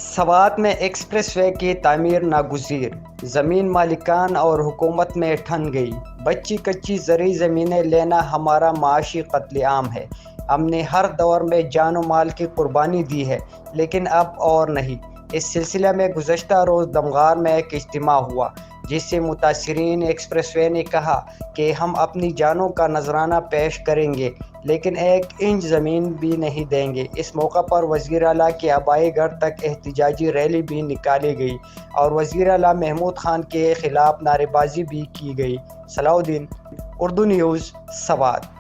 सवात में एक्सप्रेसवे की तामीर नागुज़ीर, ज़मीन मालिकान और हुकूमत में ठन गई। बच्ची कच्ची ज़रूरी ज़मीनें लेना हमारा माशी कत्लेआम है। हमने हर दौर में जान और माल की कुर्बानी दी है, लेकिन अब और नहीं। इस सिलसिले में गुज़श्ता रोज़ दमगार में एक इज्तिमा हुआ, जिससे मुतासिरीन एक्सप्रेसवे ने कहा कि हम अपनी जानों का नजराना पेश करेंगे, लेकिन 1 इंच ज़मीन भी नहीं देंगे। इस मौका पर वज़ीर आला के आबाई घर तक एहतिजाजी रैली भी निकाली गई और वज़ीर आला महमूद खान के ख़िलाफ़ नारेबाजी भी की गई। सलाउद्दीन, उर्दू न्यूज़, सवात।